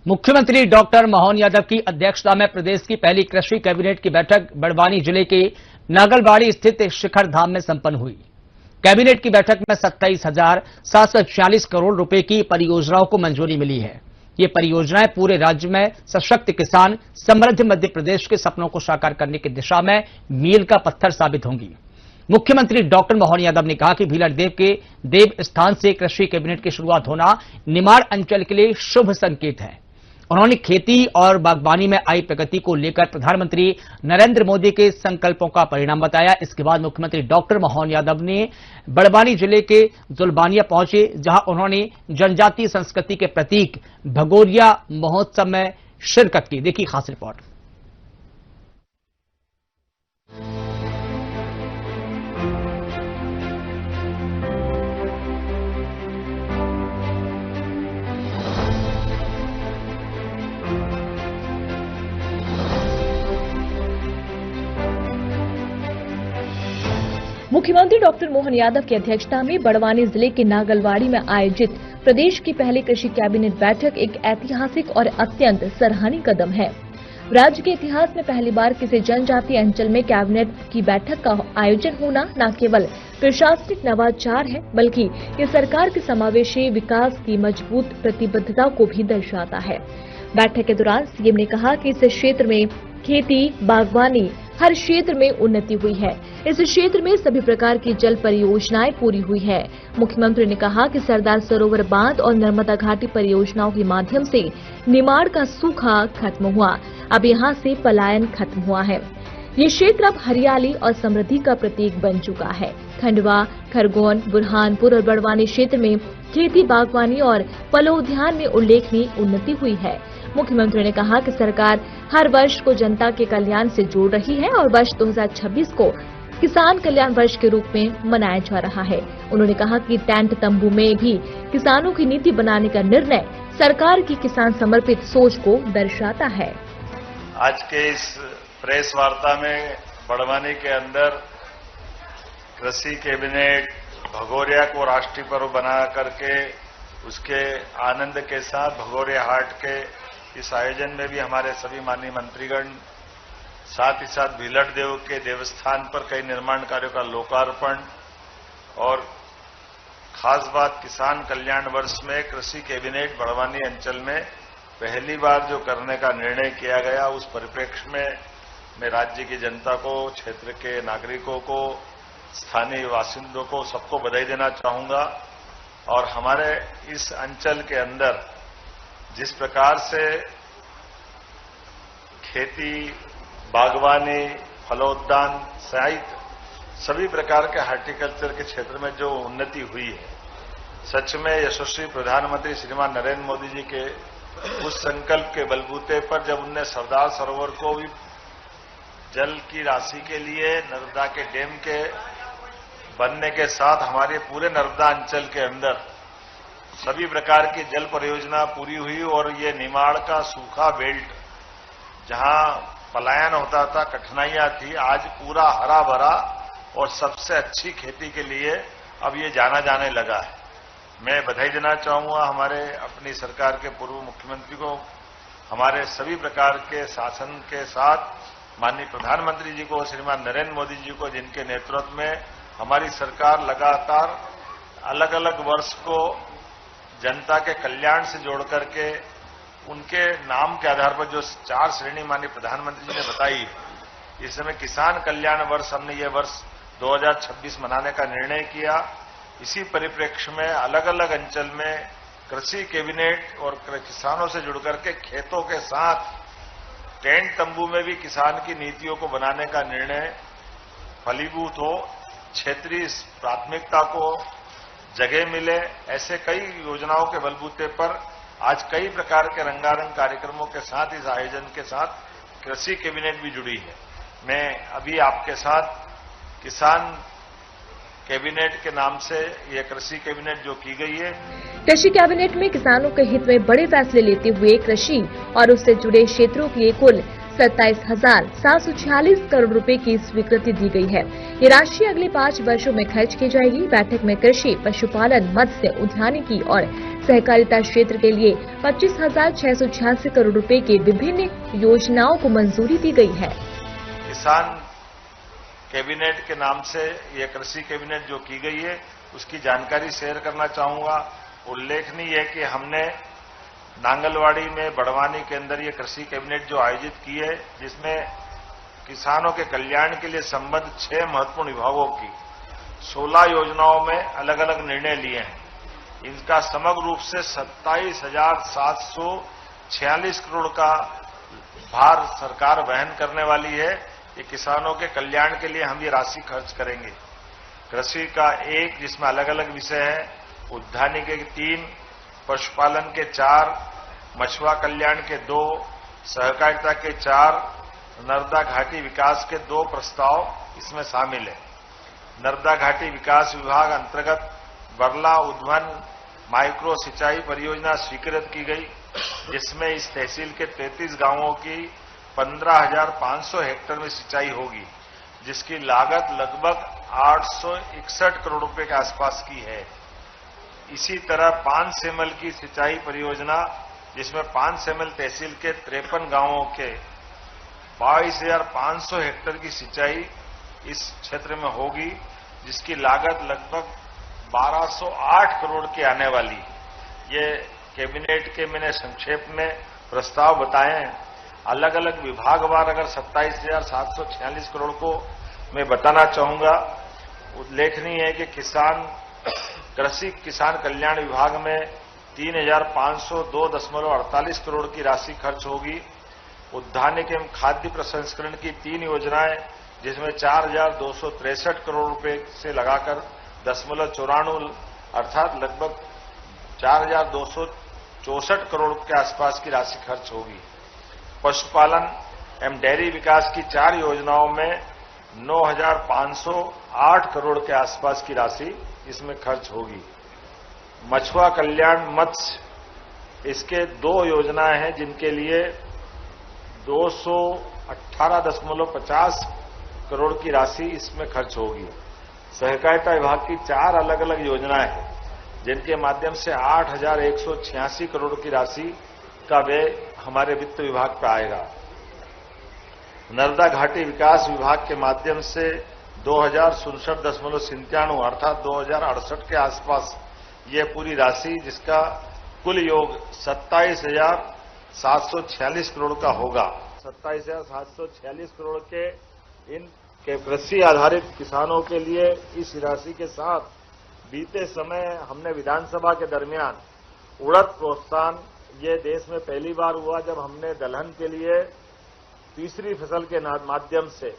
मुख्यमंत्री डॉक्टर मोहन यादव की अध्यक्षता में प्रदेश की पहली कृषि कैबिनेट की बैठक बड़वानी जिले के नागलबाड़ी स्थित शिखर धाम में संपन्न हुई। कैबिनेट की बैठक में 27,746 करोड़ रुपए की परियोजनाओं को मंजूरी मिली है। ये परियोजनाएं पूरे राज्य में सशक्त किसान, समृद्ध मध्य प्रदेश के सपनों को साकार करने की दिशा में मील का पत्थर साबित होंगी। मुख्यमंत्री डॉक्टर मोहन यादव ने कहा कि भीलर देव के देव स्थान से कृषि कैबिनेट की शुरुआत होना निमाड़ अंचल के लिए शुभ संकेत है। उन्होंने खेती और बागवानी में आई प्रगति को लेकर प्रधानमंत्री नरेंद्र मोदी के संकल्पों का परिणाम बताया। इसके बाद मुख्यमंत्री डॉक्टर मोहन यादव ने बड़वानी जिले के जुलबानिया पहुंचे, जहां उन्होंने जनजातीय संस्कृति के प्रतीक भगोरिया महोत्सव में शिरकत की। देखिए खास रिपोर्ट। मुख्यमंत्री डॉक्टर मोहन यादव की अध्यक्षता में बड़वानी जिले के नागलवाड़ी में आयोजित प्रदेश की पहली कृषि कैबिनेट बैठक एक ऐतिहासिक और अत्यंत सराहनीय कदम है। राज्य के इतिहास में पहली बार किसी जनजातीय अंचल में कैबिनेट की बैठक का आयोजन होना न केवल प्रशासनिक नवाचार है, बल्कि ये सरकार के समावेशी विकास की मजबूत प्रतिबद्धता को भी दर्शाता है। बैठक के दौरान सीएम ने कहा कि इस क्षेत्र में खेती, बागवानी, हर क्षेत्र में उन्नति हुई है। इस क्षेत्र में सभी प्रकार की जल परियोजनाएं पूरी हुई है। मुख्यमंत्री ने कहा कि सरदार सरोवर बांध और नर्मदा घाटी परियोजनाओं के माध्यम से निमाड़ का सूखा खत्म हुआ। अब यहां से पलायन खत्म हुआ है। ये क्षेत्र अब हरियाली और समृद्धि का प्रतीक बन चुका है। खंडवा, खरगोन, बुरहानपुर और बड़वानी क्षेत्र में खेती, बागवानी और फलोद्यान में उल्लेखनीय उन्नति हुई है। मुख्यमंत्री ने कहा कि सरकार हर वर्ष को जनता के कल्याण से जोड़ रही है और वर्ष 2026 को किसान कल्याण वर्ष के रूप में मनाया जा रहा है। उन्होंने कहा कि टेंट तंबू में भी किसानों की नीति बनाने का निर्णय सरकार की किसान समर्पित सोच को दर्शाता है। आज के इस प्रेस वार्ता में बड़वानी के अंदर कृषि कैबिनेट भगोरिया को राष्ट्रीय पर्व बना करके उसके आनंद के साथ भगोरिया हाट के इस आयोजन में भी हमारे सभी माननीय मंत्रीगण, साथ ही साथ भीलर देव के देवस्थान पर कई निर्माण कार्यों का लोकार्पण और खास बात किसान कल्याण वर्ष में कृषि कैबिनेट बड़वानी अंचल में पहली बार जो करने का निर्णय किया गया, उस परिप्रेक्ष्य में मैं राज्य की जनता को, क्षेत्र के नागरिकों को, स्थानीय बासिंदों को सबको बधाई देना चाहूंगा। और हमारे इस अंचल के अंदर जिस प्रकार से खेती, बागवानी, फलोद्यान सहित सभी प्रकार के हार्टिकल्चर के क्षेत्र में जो उन्नति हुई है, सच में यशस्वी प्रधानमंत्री श्रीमान नरेंद्र मोदी जी के उस संकल्प के बलबूते पर जब उनने सरदार सरोवर को भी जल की राशि के लिए नर्मदा के डैम के बनने के साथ हमारे पूरे नर्मदा अंचल के अंदर सभी प्रकार की जल परियोजना पूरी हुई और ये निमाड़ का सूखा बेल्ट जहां पलायन होता था, कठिनाइयां थी, आज पूरा हरा भरा और सबसे अच्छी खेती के लिए अब ये जाना जाने लगा है। मैं बधाई देना चाहूंगा हमारे अपनी सरकार के पूर्व मुख्यमंत्री को, हमारे सभी प्रकार के शासन के साथ माननीय प्रधानमंत्री जी को, श्रीमान नरेंद्र मोदी जी को, जिनके नेतृत्व में हमारी सरकार लगातार अलग अलग वर्ष को जनता के कल्याण से जोड़ करके उनके नाम के आधार पर जो 4 श्रेणी माननीय प्रधानमंत्री जी ने बताई, इस समय किसान कल्याण वर्ष हमने ये वर्ष 2026 मनाने का निर्णय किया। इसी परिप्रेक्ष्य में अलग अलग अंचल में कृषि कैबिनेट और किसानों से जुड़ करके खेतों के साथ टेंट तंबू में भी किसान की नीतियों को बनाने का निर्णय फलीभूत हो, क्षेत्रीय प्राथमिकता को जगह मिले, ऐसे कई योजनाओं के बलबूते पर आज कई प्रकार के रंगारंग कार्यक्रमों के साथ इस आयोजन के साथ कृषि कैबिनेट भी जुड़ी है। मैं अभी आपके साथ किसान कैबिनेट के नाम से यह कृषि कैबिनेट जो की गई है, कृषि कैबिनेट में किसानों के हित में बड़े फैसले लेते हुए कृषि और उससे जुड़े क्षेत्रों के लिए कुल 27,746 करोड़ रुपए की स्वीकृति दी गई है। ये राशि अगले 5 वर्षों में खर्च की जाएगी। बैठक में कृषि, पशुपालन, मत्स्य, उद्यानिकी और सहकारिता क्षेत्र के लिए 25,686 करोड़ रुपए की विभिन्न योजनाओं को मंजूरी दी गई है। किसान कैबिनेट के नाम से यह कृषि कैबिनेट जो की गई है उसकी जानकारी शेयर करना चाहूंगा। उल्लेखनीय है कि हमने नांगलवाड़ी में बड़वानी के अंदर ये कृषि कैबिनेट जो आयोजित की है, जिसमें किसानों के कल्याण के लिए संबद्ध 6 महत्वपूर्ण विभागों की 16 योजनाओं में अलग अलग निर्णय लिए हैं। इनका समग्र रूप से 27,746 करोड़ का भार सरकार वहन करने वाली है। ये किसानों के कल्याण के लिए हम ये राशि खर्च करेंगे। कृषि का 1, जिसमें अलग अलग विषय है, उद्यानिकी के 3, पशुपालन के 4, मछुआ कल्याण के 2, सहकारिता के 4, नर्मदा घाटी विकास के 2 प्रस्ताव इसमें शामिल है। नर्मदा घाटी विकास विभाग अंतर्गत बरला उद्वन माइक्रो सिंचाई परियोजना स्वीकृत की गई, जिसमें इस तहसील के 33 गांवों की 15,500 हेक्टेयर में सिंचाई होगी, जिसकी लागत लगभग 861 करोड़ रुपए के आसपास की है। इसी तरह 5 सेमल की सिंचाई परियोजना, जिसमें 5 सेमल तहसील के 53 गांवों के 22,500 हेक्टेयर की सिंचाई इस क्षेत्र में होगी, जिसकी लागत लगभग 1,208 करोड़ की आने वाली। ये कैबिनेट के मैंने संक्षेप में प्रस्ताव बताए हैं। अलग अलग विभागवार अगर 27,746 करोड़ को मैं बताना चाहूंगा। उल्लेखनीय है कि कृषि किसान कल्याण विभाग में 3,502.48 करोड़ की राशि खर्च होगी। उद्यानिकी एवं खाद्य प्रसंस्करण की 3 योजनाएं, जिसमें 4,263 करोड़ रुपए से लगाकर 0.94 अर्थात लगभग 4,264 करोड़ के आसपास की राशि खर्च होगी। पशुपालन एवं डेयरी विकास की 4 योजनाओं में 9,508 करोड़ के आसपास की राशि इसमें खर्च होगी। मछुआ कल्याण मत्स्य, इसके 2 योजनाएं हैं, जिनके लिए 218.50 करोड़ की राशि इसमें खर्च होगी। सहकारिता विभाग की 4 अलग अलग योजनाएं हैं, जिनके माध्यम से 8,186 करोड़ की राशि का व्यय हमारे वित्त विभाग पर आएगा। नर्मदा घाटी विकास विभाग के माध्यम से 2,067.97 अर्थात 2,068 के आसपास ये पूरी राशि, जिसका कुल योग 27,746 करोड़ का होगा। 27,746 करोड़ के इन कृषि आधारित किसानों के लिए इस राशि के साथ बीते समय हमने विधानसभा के दरमियान उड़द प्रोत्साहन, ये देश में पहली बार हुआ जब हमने दलहन के लिए तीसरी फसल के माध्यम से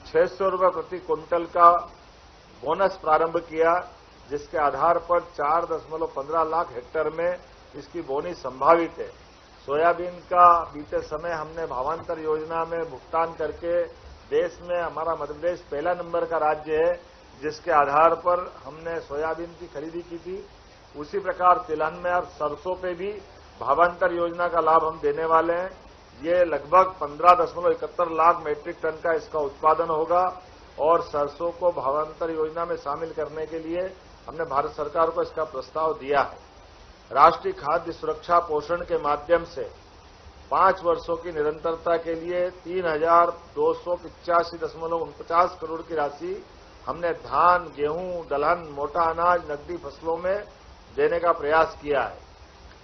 600 रुपये प्रति क्विंटल का बोनस प्रारंभ किया, जिसके आधार पर 4.15 लाख हेक्टेयर में इसकी बोनी संभावित है। सोयाबीन का बीते समय हमने भावांतर योजना में भुगतान करके देश में हमारा मध्य प्रदेश पहला नंबर का राज्य है, जिसके आधार पर हमने सोयाबीन की खरीदी की थी। उसी प्रकार तिलहन में और सरसों पे भी भावांतर योजना का लाभ हम देने वाले हैं। ये लगभग 15.71 लाख मीट्रिक टन का इसका उत्पादन होगा और सरसों को भावांतर योजना में शामिल करने के लिए हमने भारत सरकार को इसका प्रस्ताव दिया है। राष्ट्रीय खाद्य सुरक्षा पोषण के माध्यम से 5 वर्षों की निरंतरता के लिए 3,285.49 करोड़ की राशि हमने धान, गेहूं, दलहन, मोटा अनाज, नकदी फसलों में देने का प्रयास किया है।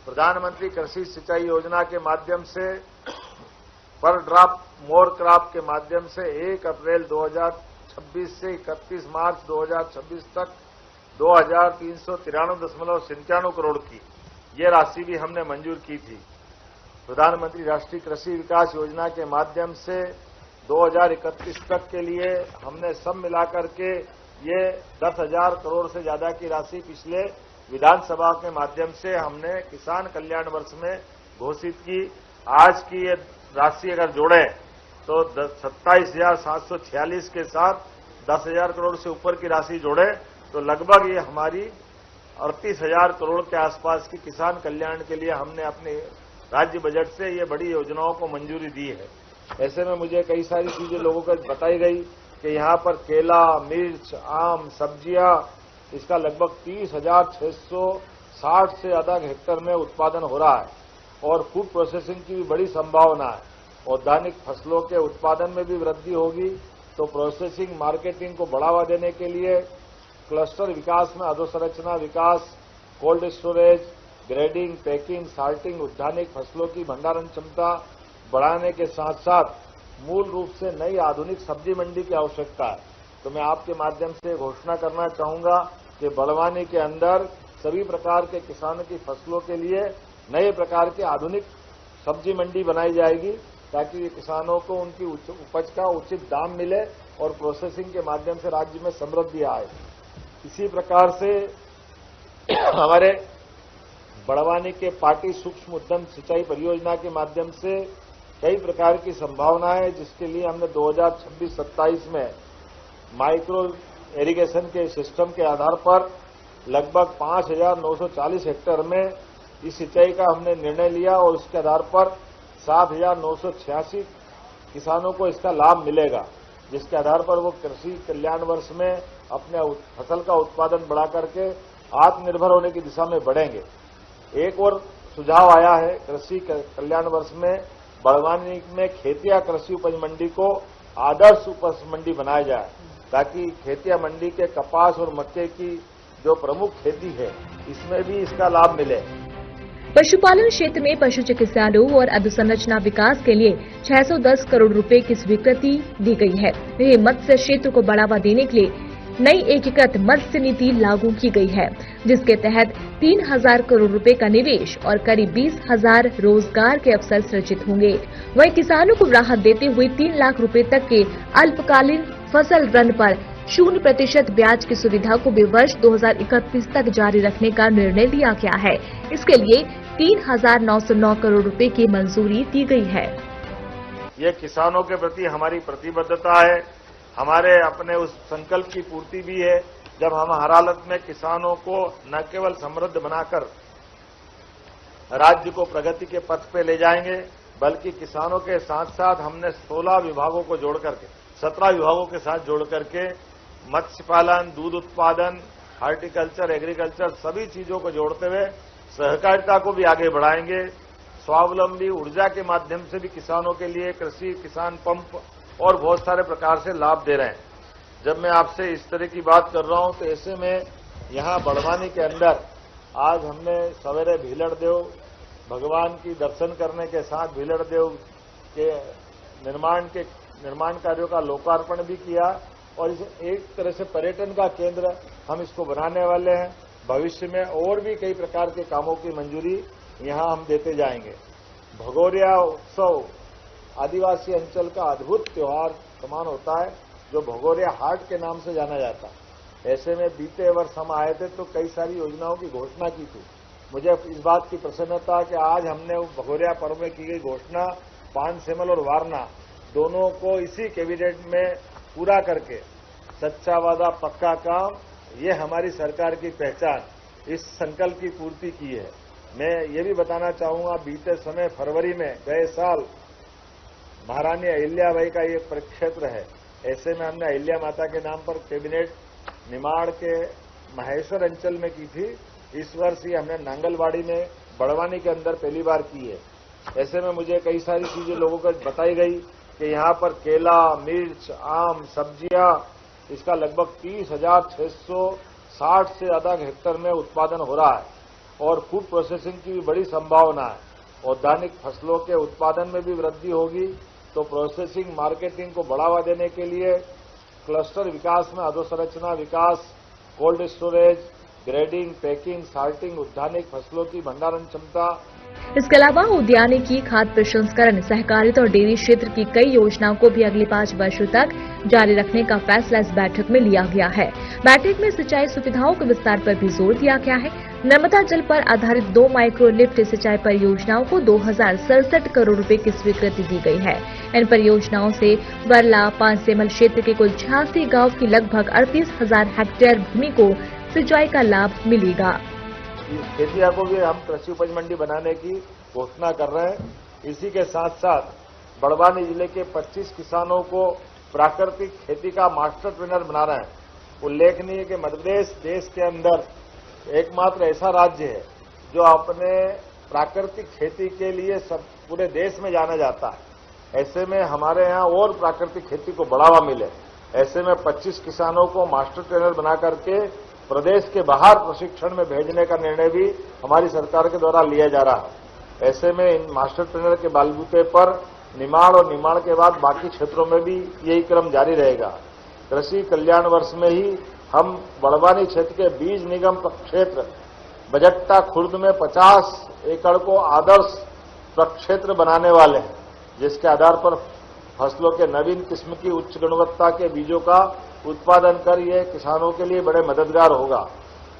प्रधानमंत्री कृषि सिंचाई योजना के माध्यम से पर ड्रॉप मोर क्रॉप के माध्यम से 1 अप्रैल 2026 से 31 मार्च 2026 तक 2,393.97 करोड़ की ये राशि भी हमने मंजूर की थी। प्रधानमंत्री राष्ट्रीय कृषि विकास योजना के माध्यम से 2031 तक के लिए हमने सब मिलाकर के ये 10,000 करोड़ से ज्यादा की राशि पिछले विधानसभा के माध्यम से हमने किसान कल्याण वर्ष में घोषित की। आज की ये राशि अगर जोड़े तो 27,746 के साथ 10,000 करोड़ से ऊपर की राशि जोड़े तो लगभग ये हमारी 38,000 करोड़ के आसपास की किसान कल्याण के लिए हमने अपने राज्य बजट से ये बड़ी योजनाओं को मंजूरी दी है। ऐसे में मुझे कई सारी चीजें लोगों को बताई गई कि यहाँ पर केला, मिर्च, आम, सब्जियां, इसका लगभग 30,600 60 से अधिक हेक्टेयर में उत्पादन हो रहा है और फूड प्रोसेसिंग की भी बड़ी संभावना है। औद्यानिक फसलों के उत्पादन में भी वृद्धि होगी, तो प्रोसेसिंग मार्केटिंग को बढ़ावा देने के लिए क्लस्टर विकास में अधोसंरचना विकास, cold storage, grading, packing, salting, औद्यानिक फसलों की भंडारण क्षमता बढ़ाने के साथ साथ मूल रूप से नई आधुनिक सब्जी मंडी की आवश्यकता है। तो मैं आपके माध्यम से घोषणा करना चाहूंगा कि बड़वानी के अंदर सभी प्रकार के किसानों की फसलों के लिए नए प्रकार की आधुनिक सब्जी मंडी बनाई जाएगी, ताकि किसानों को उनकी उपज का उचित दाम मिले और प्रोसेसिंग के माध्यम से राज्य में समृद्धि आए। इसी प्रकार से हमारे बड़वानी के पाटी सूक्ष्म उद्यम सिंचाई परियोजना के माध्यम से कई प्रकार की संभावना है, जिसके लिए हमने 2026-27 में माइक्रो इरिगेशन के सिस्टम के आधार पर लगभग 5,940 हेक्टेयर में इस सिंचाई का हमने निर्णय लिया और उसके आधार पर 7,986 किसानों को इसका लाभ मिलेगा, जिसके आधार पर वो कृषि कल्याण वर्ष में अपने फसल का उत्पादन बढ़ा करके आत्मनिर्भर होने की दिशा में बढ़ेंगे। एक और सुझाव आया है, कृषि कल्याण वर्ष में बड़वानी में खेतिया कृषि उपज मंडी को आदर्श उपज मंडी बनाया जाए, ताकि खेतिया मंडी के कपास और मक्के की जो प्रमुख खेती है इसमें भी इसका लाभ मिले। पशुपालन क्षेत्र में पशु चिकित्सालयों और अधोसंरचना विकास के लिए 610 करोड़ रुपए की स्वीकृति दी गई है। वहीं मत्स्य क्षेत्र को बढ़ावा देने के लिए नई एकीकृत मत्स्य नीति लागू की गई है, जिसके तहत 3,000 करोड़ रुपए का निवेश और करीब 20,000 रोजगार के अवसर सृजित होंगे। वहीं किसानों को राहत देते हुए 3 लाख रुपए तक के अल्पकालीन फसल ऋण पर 0% ब्याज की सुविधा को भी वर्ष 2031 तक जारी रखने का निर्णय लिया गया है। इसके लिए 3,909 करोड़ रुपए की मंजूरी दी गई है। ये किसानों के प्रति हमारी प्रतिबद्धता है, हमारे अपने उस संकल्प की पूर्ति भी है, जब हम हर हालत में किसानों को न केवल समृद्ध बनाकर राज्य को प्रगति के पथ पे ले जाएंगे, बल्कि किसानों के साथ साथ हमने 16 विभागों को जोड़ करके 17 विभागों के साथ जोड़ करके मत्स्य पालन, दूध उत्पादन, हार्टिकल्चर, एग्रीकल्चर सभी चीजों को जोड़ते हुए सहकारिता को भी आगे बढ़ाएंगे। स्वावलंबी ऊर्जा के माध्यम से भी किसानों के लिए कृषि किसान पंप और बहुत सारे प्रकार से लाभ दे रहे हैं। जब मैं आपसे इस तरह की बात कर रहा हूं तो ऐसे में यहां बड़वानी के अंदर आज हमने सवेरे भीलड़ देव भगवान की दर्शन करने के साथ भीलड़ देव के निर्माण कार्यों का लोकार्पण भी किया और इसे एक तरह से पर्यटन का केंद्र हम इसको बनाने वाले हैं। भविष्य में और भी कई प्रकार के कामों की मंजूरी यहां हम देते जाएंगे। भगोरिया उत्सव आदिवासी अंचल का अद्भुत त्योहार समान होता है, जो भगोरिया हाट के नाम से जाना जाता है। ऐसे में बीते वर्ष हम आए थे तो कई सारी योजनाओं की घोषणा की थी। मुझे इस बात की प्रसन्नता कि आज हमने भगोरिया पर्व में की गई घोषणा पानसेमल और वारना दोनों को इसी कैबिनेट में पूरा करके सच्चा वादा पक्का काम, ये हमारी सरकार की पहचान, इस संकल्प की पूर्ति की है। मैं ये भी बताना चाहूंगा, बीते समय फरवरी में गए साल महारानी अहिल्याबाई का ये परिक्षेत्र है, ऐसे में हमने अहिल्या माता के नाम पर कैबिनेट निमाड़ के महेश्वर अंचल में की थी। इस वर्ष ये हमने नांगलबाड़ी में बड़वानी के अंदर पहली बार की है। ऐसे में मुझे कई सारी चीजें लोगों को बताई गई कि यहाँ पर केला, मिर्च, आम, सब्जियां, इसका लगभग 30,660 से अधिक हेक्टेयर में उत्पादन हो रहा है और फूड प्रोसेसिंग की भी बड़ी संभावना है। औद्यानिक फसलों के उत्पादन में भी वृद्धि होगी, तो प्रोसेसिंग मार्केटिंग को बढ़ावा देने के लिए क्लस्टर विकास में अधोसंरचना विकास, cold storage, grading, packing, salting, औद्यानिक फसलों की भंडारण क्षमता। इसके अलावा उद्यानिकी, खाद्य प्रसंस्करण, सहकारिता और डेयरी क्षेत्र की कई योजनाओं को भी अगले 5 वर्षों तक जारी रखने का फैसला इस बैठक में लिया गया है। बैठक में सिंचाई सुविधाओं के विस्तार पर भी जोर दिया गया है। नर्मदा जल पर आधारित 2 माइक्रो लिफ्ट सिंचाई परियोजनाओं को 2,067 करोड़ रुपए की स्वीकृति दी गई है। इन परियोजनाओं से बरला, पानसेमल क्षेत्र के कुल 86 गांव की लगभग 38,000 हेक्टेयर भूमि को सिंचाई का लाभ मिलेगा। इस खेतिया को भी हम कृषि उपज मंडी बनाने की घोषणा कर रहे हैं। इसी के साथ साथ बड़वानी जिले के 25 किसानों को प्राकृतिक खेती का मास्टर ट्रेनर बना रहे हैं। उल्लेखनीय है कि मध्य प्रदेश देश के अंदर एकमात्र ऐसा राज्य है जो अपने प्राकृतिक खेती के लिए सब पूरे देश में जाना जाता है। ऐसे में हमारे यहाँ और प्राकृतिक खेती को बढ़ावा मिले, ऐसे में 25 किसानों को मास्टर ट्रेनर बना करके प्रदेश के बाहर प्रशिक्षण में भेजने का निर्णय भी हमारी सरकार के द्वारा लिया जा रहा है। ऐसे में इन मास्टर ट्रेनर के बलबूते पर निमाड़ और निमाड़ के बाद बाकी क्षेत्रों में भी यही क्रम जारी रहेगा। कृषि कल्याण वर्ष में ही हम बड़वानी क्षेत्र के बीज निगम प्रक्षेत्र बजट्टा खुर्द में 50 एकड़ को आदर्श प्रक्षेत्र बनाने वाले हैं, जिसके आधार पर फसलों के नवीन किस्म की उच्च गुणवत्ता के बीजों का उत्पादन कर ये किसानों के लिए बड़े मददगार होगा।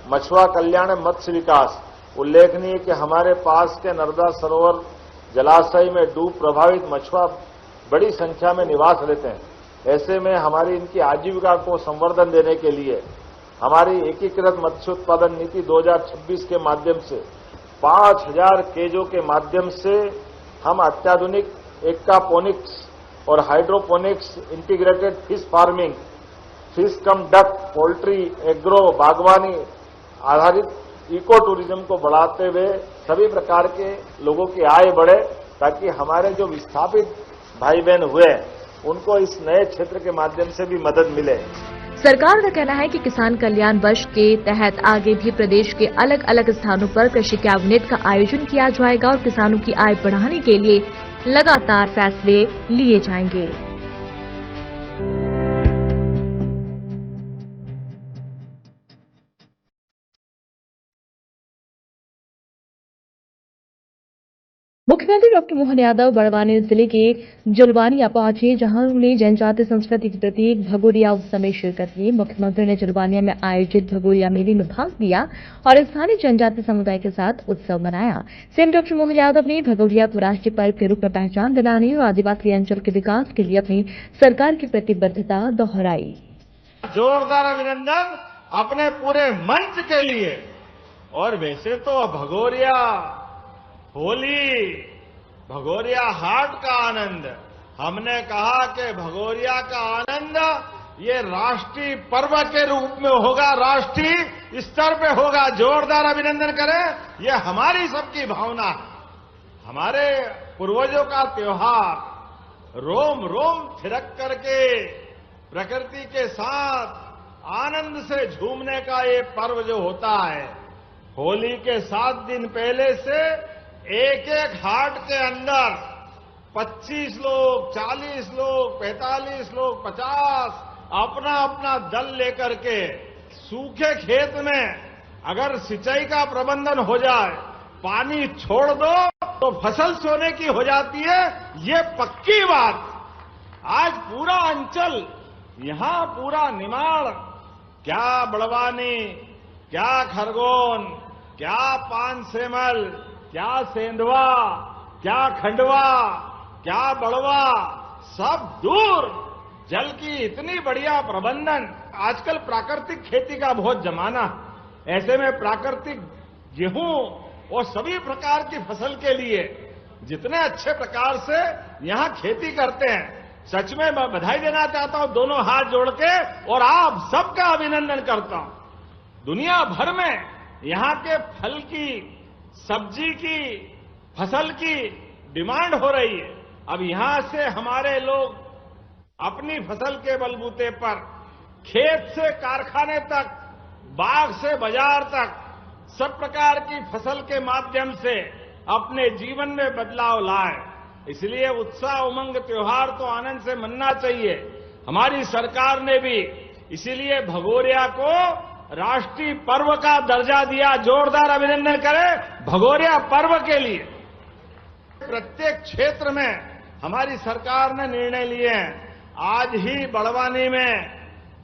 मछुआ कल्याण मत्स्य विकास, उल्लेखनीय कि हमारे पास के नर्मदा सरोवर जलाशय में डूब प्रभावित मछुआ बड़ी संख्या में निवास रहते हैं। ऐसे में हमारी इनकी आजीविका को संवर्धन देने के लिए हमारी एकीकृत मत्स्य उत्पादन नीति 2026 के माध्यम से 5000 केजों के माध्यम से हम अत्याधुनिक एक्वापोनिक्स और hydroponics integrated fish farming, fish cum duck, poultry, agro, बागवानी आधारित इको टूरिज्म को बढ़ाते हुए सभी प्रकार के लोगों की आय बढ़े, ताकि हमारे जो विस्थापित भाई बहन हुए उनको इस नए क्षेत्र के माध्यम से भी मदद मिले। सरकार का कहना है कि किसान कल्याण वर्ष के तहत आगे भी प्रदेश के अलग अलग स्थानों पर कृषि कैबिनेट का आयोजन किया जाएगा और किसानों की आय बढ़ाने के लिए लगातार फैसले लिए जाएंगे। मुख्यमंत्री डॉक्टर मोहन यादव बड़वानी जिले के जुलवानिया पहुंचे, जहां उन्होंने जनजातीय संस्कृति के प्रतीक भगोरिया उत्सव में शिरकत की। मुख्यमंत्री ने जुलवानिया में आयोजित भगोरिया मेले में भाग लिया और स्थानीय जनजातीय समुदाय के साथ उत्सव मनाया। सीएम डॉक्टर मोहन यादव ने भगोरिया को राष्ट्रीय पर्व के रूप में पहचान दिलाने और आदिवासी अंचल के विकास के लिए अपनी सरकार की प्रतिबद्धता दोहराई। जोरदार अभिनंदन अपने पूरे मंच के लिए। और वैसे तो भगोरिया होली, भगोरिया हाट का आनंद, हमने कहा कि भगोरिया का आनंद ये राष्ट्रीय पर्व के रूप में होगा, राष्ट्रीय स्तर पे होगा। जोरदार अभिनंदन करें, ये हमारी सबकी भावना है। हमारे पूर्वजों का त्योहार, रोम रोम थिरक करके प्रकृति के साथ आनंद से झूमने का ये पर्व जो होता है, होली के 7 दिन पहले से एक एक हाट के अंदर 25 लोग, 40 लोग, 45 लोग, 50 अपना अपना दल लेकर के सूखे खेत में अगर सिंचाई का प्रबंधन हो जाए, पानी छोड़ दो तो फसल सोने की हो जाती है। ये पक्की बात। आज पूरा अंचल, यहां पूरा निमाड़, क्या बड़वानी, क्या खरगोन, क्या पानसेमल, क्या सेंधवा, क्या खंडवा, क्या बड़वा, सब दूर जल की इतनी बढ़िया प्रबंधन। आजकल प्राकृतिक खेती का बहुत जमाना है। ऐसे में प्राकृतिक गेहूं और सभी प्रकार की फसल के लिए जितने अच्छे प्रकार से यहां खेती करते हैं, सच में मैं बधाई देना चाहता हूं दोनों हाथ जोड़ के, और आप सबका अभिनंदन करता हूं। दुनिया भर में यहां के फल की, सब्जी की, फसल की डिमांड हो रही है। अब यहां से हमारे लोग अपनी फसल के बलबूते पर खेत से कारखाने तक, बाग से बाजार तक सब प्रकार की फसल के माध्यम से अपने जीवन में बदलाव लाए। इसलिए उत्साह, उमंग, त्योहार तो आनंद से मनना चाहिए। हमारी सरकार ने भी इसीलिए भगोरिया को राष्ट्रीय पर्व का दर्जा दिया। जोरदार अभिनंदन करें भगोरिया पर्व के लिए। प्रत्येक क्षेत्र में हमारी सरकार ने निर्णय लिए हैं। आज ही बड़वानी में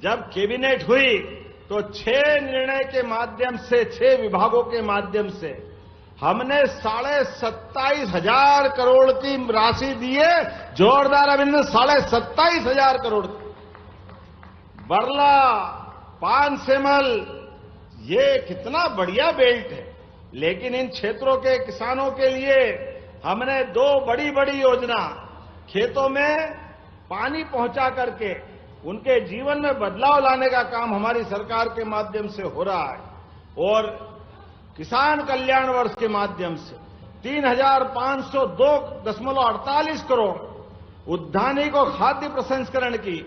जब कैबिनेट हुई तो 6 निर्णय के माध्यम से, 6 विभागों के माध्यम से हमने 27,500 करोड़ की राशि दी है। जोरदार अभिनंदन। 27,500 करोड़। बरला, पानसेमल, ये कितना बढ़िया बेल्ट है। लेकिन इन क्षेत्रों के किसानों के लिए हमने 2 बड़ी बड़ी योजना, खेतों में पानी पहुंचा करके उनके जीवन में बदलाव लाने का काम हमारी सरकार के माध्यम से हो रहा है। और किसान कल्याण वर्ष के माध्यम से 3,502.48 करोड़, उद्यानिक और खाद्य प्रसंस्करण की,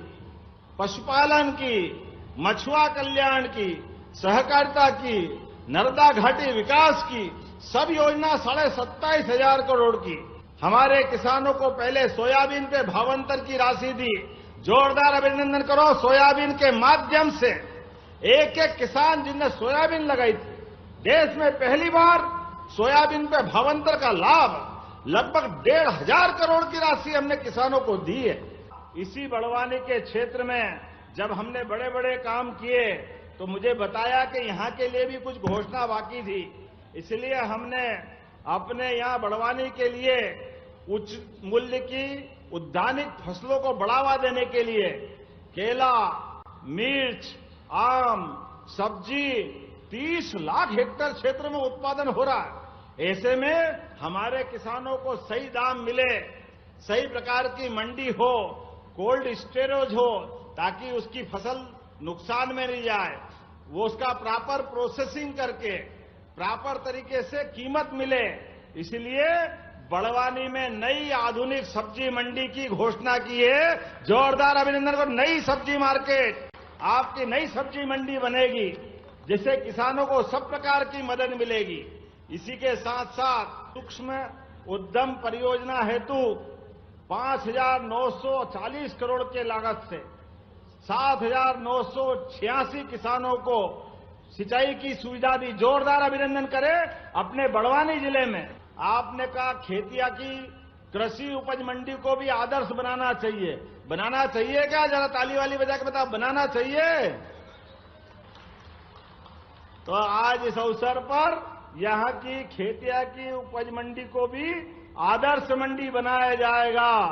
पशुपालन की, मछुआ कल्याण की, सहकारिता की, नर्मदा घाटी विकास की, सब योजना 27,500 करोड़ की। हमारे किसानों को पहले सोयाबीन पे भावांतर की राशि दी, जोरदार अभिनंदन करो। सोयाबीन के माध्यम से एक एक किसान जिनने सोयाबीन लगाई थी, देश में पहली बार सोयाबीन पे भावांतर का लाभ लगभग 1,500 करोड़ की राशि हमने किसानों को दी है। इसी बड़वानी के क्षेत्र में जब हमने बड़े बड़े काम किए तो मुझे बताया कि यहां के लिए भी कुछ घोषणा बाकी थी, इसलिए हमने अपने यहां बड़वानी के लिए उच्च मूल्य की उद्यानिक फसलों को बढ़ावा देने के लिए केला, मिर्च, आम, सब्जी 30 लाख हेक्टेयर क्षेत्र में उत्पादन हो रहा है। ऐसे में हमारे किसानों को सही दाम मिले, सही प्रकार की मंडी हो, कोल्ड स्टोरेज हो, ताकि उसकी फसल नुकसान में नहीं जाए, वो उसका प्रॉपर प्रोसेसिंग करके प्रॉपर तरीके से कीमत मिले। इसलिए बड़वानी में नई आधुनिक सब्जी मंडी की घोषणा की है। जोरदार अभिनंदन को। नई सब्जी मार्केट, आपकी नई सब्जी मंडी बनेगी जिससे किसानों को सब प्रकार की मदद मिलेगी। इसी के साथ साथ सूक्ष्म उद्यम परियोजना हेतु 5,940 करोड़ के लागत से 7,986 किसानों को सिंचाई की सुविधा दी। जोरदार अभिनंदन करें अपने बड़वानी जिले में। आपने कहा खेतिया की कृषि उपज मंडी को भी आदर्श बनाना चाहिए। बनाना चाहिए क्या? जरा ताली वाली बजा के बताओ, बनाना चाहिए? तो आज इस अवसर पर यहां की खेतिया की उपज मंडी को भी आदर्श मंडी बनाया जाएगा।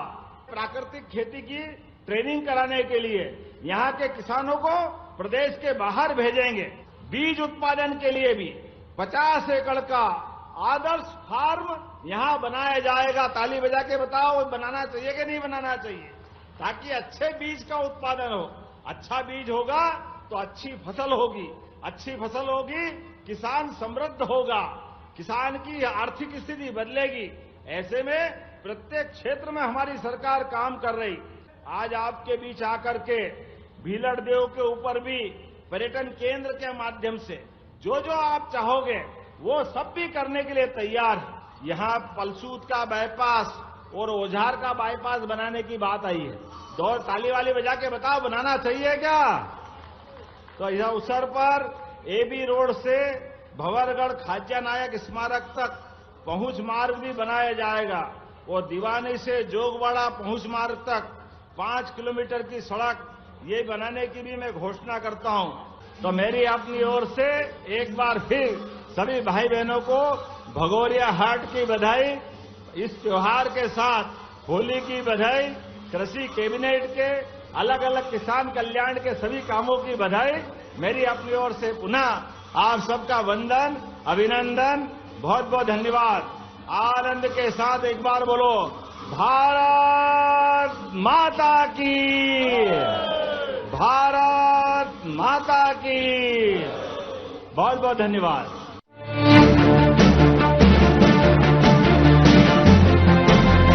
प्राकृतिक खेती की ट्रेनिंग कराने के लिए यहां के किसानों को प्रदेश के बाहर भेजेंगे। बीज उत्पादन के लिए भी 50 एकड़ का आदर्श फार्म यहां बनाया जाएगा। ताली बजा के बताओ, बनाना चाहिए कि नहीं बनाना चाहिए? ताकि अच्छे बीज का उत्पादन हो। अच्छा बीज होगा तो अच्छी फसल होगी, अच्छी फसल होगी किसान समृद्ध होगा, किसान की आर्थिक स्थिति बदलेगी। ऐसे में प्रत्येक क्षेत्र में हमारी सरकार काम कर रही। आज आपके बीच आकर के भीलड़ देव के ऊपर भी पर्यटन केंद्र के माध्यम से जो जो आप चाहोगे वो सब भी करने के लिए तैयार है। यहां पलसूत का बाईपास और ओझार का बाईपास बनाने की बात आई है। दो ताली वाली बजा के बताओ, बनाना चाहिए क्या? तो इस अवसर पर एबी रोड से भंवरगढ़ खाजा नायक स्मारक तक पहुंच मार्ग भी बनाया जाएगा और दीवानी से जोगवाड़ा पहुंच मार्ग तक 5 किलोमीटर की सड़क ये बनाने की भी मैं घोषणा करता हूं। तो मेरी अपनी ओर से एक बार फिर सभी भाई बहनों को भगोरिया हाट की बधाई, इस त्योहार के साथ होली की बधाई, कृषि कैबिनेट के अलग अलग किसान कल्याण के सभी कामों की बधाई। मेरी अपनी ओर से पुनः आप सबका वंदन, अभिनंदन, बहुत बहुत धन्यवाद। आनंद के साथ एक बार बोलो, भारत माता की, भारत माता की। बहुत बहुत धन्यवाद।